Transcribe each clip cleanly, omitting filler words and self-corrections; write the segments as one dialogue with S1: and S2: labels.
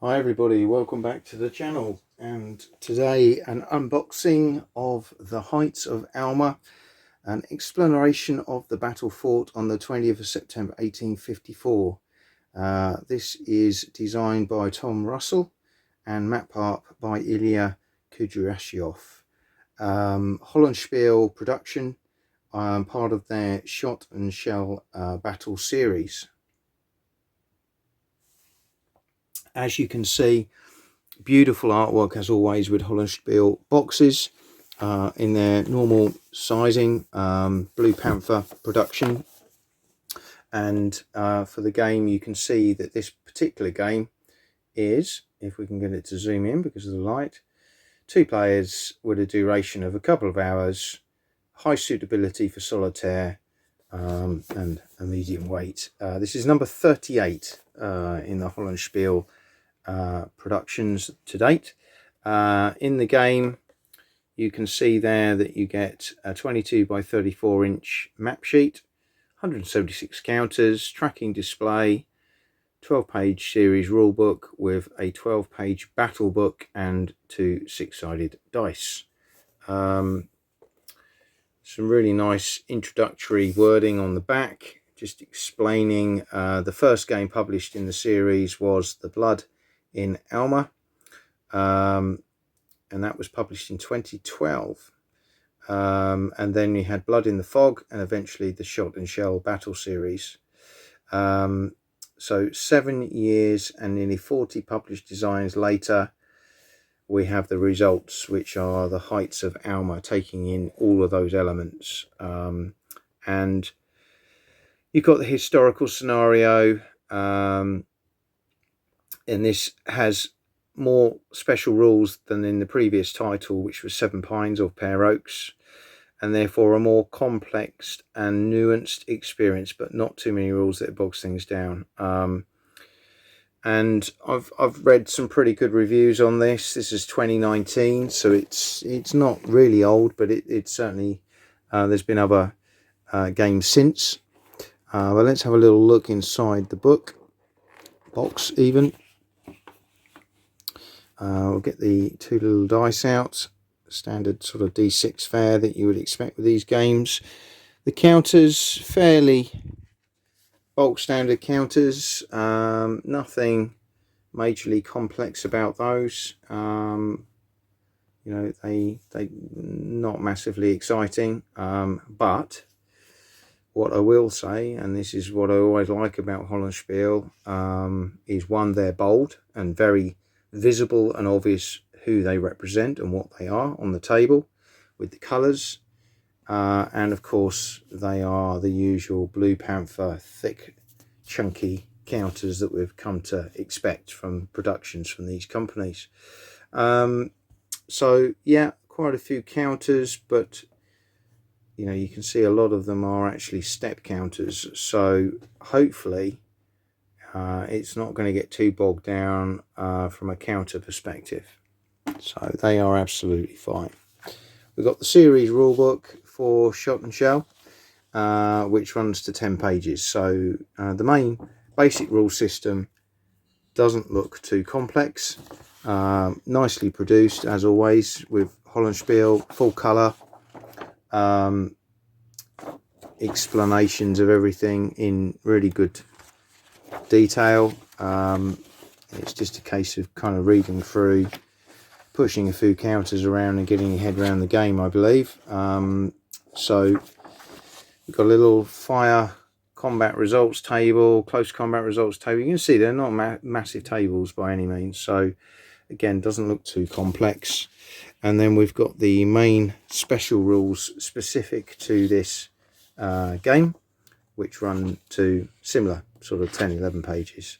S1: Hi everybody, welcome back to the channel, and today an unboxing of The Heights of Alma, an exploration of the battle fought on the 20th of September 1854. This is designed by Tom Russell and map art by Ilya Kudryashov. Hollandspiele production, part of their Shot and Shell battle series. As you can see, beautiful artwork as always with Hollandspiele boxes in their normal sizing, Blue Panther production. And for the game, you can see that this particular game is, if we can get it to zoom in because of the light, 2 players with a duration of a couple of hours, high suitability for solitaire, and a medium weight. This is number 38 in the Hollandspiele productions to date. In the game, you can see there that you get a 22 by 34 inch map sheet, 176 counters, tracking display, 12-page series rulebook with a 12-page battle book and 2 6-sided dice. Some really nice introductory wording on the back, just explaining the first game published in the series was The Blood in Alma, and that was published in 2012. And then you had Blood in the Fog, and eventually the Shot and Shell battle series. So 7 years and nearly 40 published designs later, we have the results, which are The Heights of Alma, taking in all of those elements. And you've got the historical scenario, and this has more special rules than in the previous title, which was 7 Pines or Pear Oaks, and therefore a more complex and nuanced experience, but not too many rules that bogs things down. And I've read some pretty good reviews on this. This is 2019, so it's not really old, but it's certainly there's been other games since. But let's have a little look inside the box even. We'll get the 2 little dice out, standard sort of D6 fare that you would expect with these games. The counters, fairly bulk standard counters, nothing majorly complex about those. You know, they not massively exciting, but what I will say, and this is what I always like about Hollandspiele, is one, they're bold and very visible and obvious who they represent and what they are on the table with the colours, and of course they are the usual Blue Panther thick chunky counters that we've come to expect from productions from these companies. So yeah, quite a few counters, but you know, you can see a lot of them are actually step counters, so hopefully it's not going to get too bogged down from a counter perspective. So they are absolutely fine. We've got the series rulebook for Shot and Shell, which runs to 10 pages. So the main basic rule system doesn't look too complex. Nicely produced as always with Hollandspiele, full colour, explanations of everything in really good detail. It's just a case of kind of reading through, pushing a few counters around and getting your head around the game, I believe. So we've got a little fire combat results table, close combat results table. You can see they're not massive tables by any means, so again, doesn't look too complex. And then we've got the main special rules specific to this game, which run to similar sort of 10-11 pages.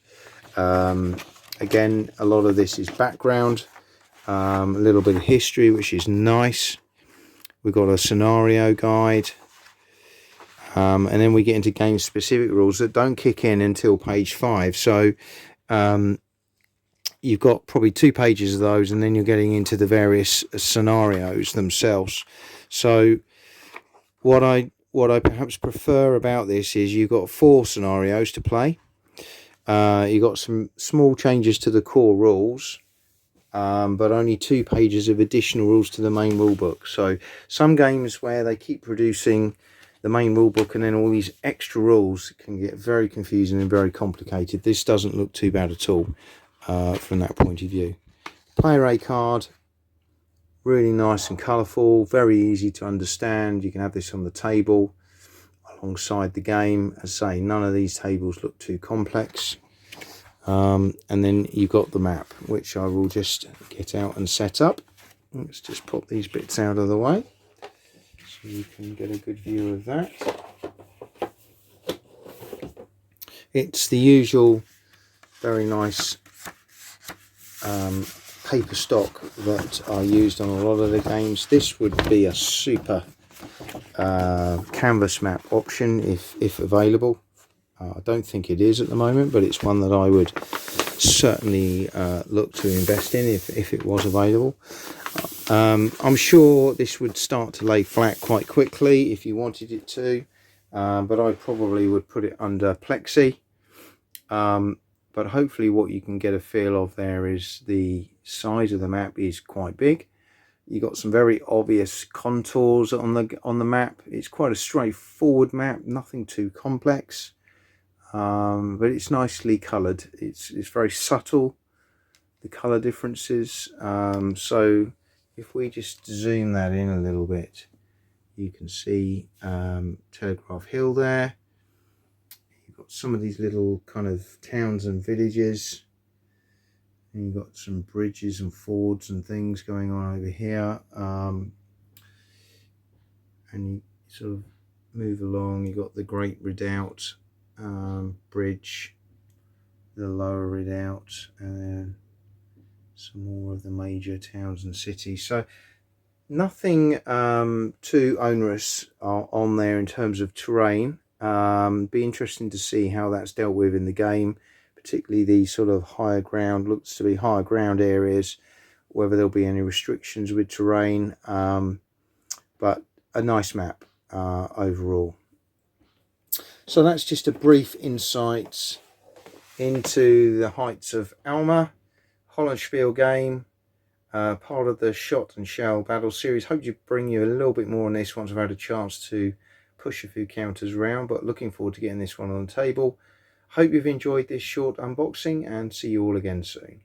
S1: Again, a lot of this is background, a little bit of history, which is nice. We've got a scenario guide, and then we get into game specific rules that don't kick in until page 5. So you've got probably 2 pages of those, and then you're getting into the various scenarios themselves. So what I perhaps prefer about this is you've got 4 scenarios to play, You got some small changes to the core rules, but only 2 pages of additional rules to the main rule book. So some games where they keep producing the main rule book and then all these extra rules can get very confusing and very complicated. This doesn't look too bad at all from that point of view. Player A card, really nice and colourful, very easy to understand. You can have this on the table alongside the game. As I say, none of these tables look too complex. And then you've got the map, which I will just get out and set up. Let's just pop these bits out of the way so you can get a good view of that. It's the usual very nice paper stock that are used on a lot of the games. This would be a super canvas map option if available. I don't think it is at the moment, but it's one that I would certainly look to invest in if it was available. I'm sure this would start to lay flat quite quickly if you wanted it to, but I probably would put it under plexi. But hopefully what you can get a feel of there is the size of the map is quite big. You got some very obvious contours on the map. It's quite a straightforward map, nothing too complex, but it's nicely coloured. It's very subtle, the colour differences. So if we just zoom that in a little bit, you can see Telegraph Hill there. Got some of these little kind of towns and villages, and you've got some bridges and fords and things going on over here, and you sort of move along. You've got the Great Redoubt bridge, the Lower Redoubt, and then some more of the major towns and cities. So nothing too onerous on there in terms of terrain. Be interesting to see how that's dealt with in the game, particularly the sort of higher ground, looks to be higher ground areas, whether there'll be any restrictions with terrain, but a nice map overall. So that's just a brief insight into the heights of Alma, Hollandspiele game, part of the Shot and Shell battle series. Hope to bring you a little bit more on this once I've had a chance to push a few counters around, but looking forward to getting this one on the table. Hope you've enjoyed this short unboxing and see you all again soon.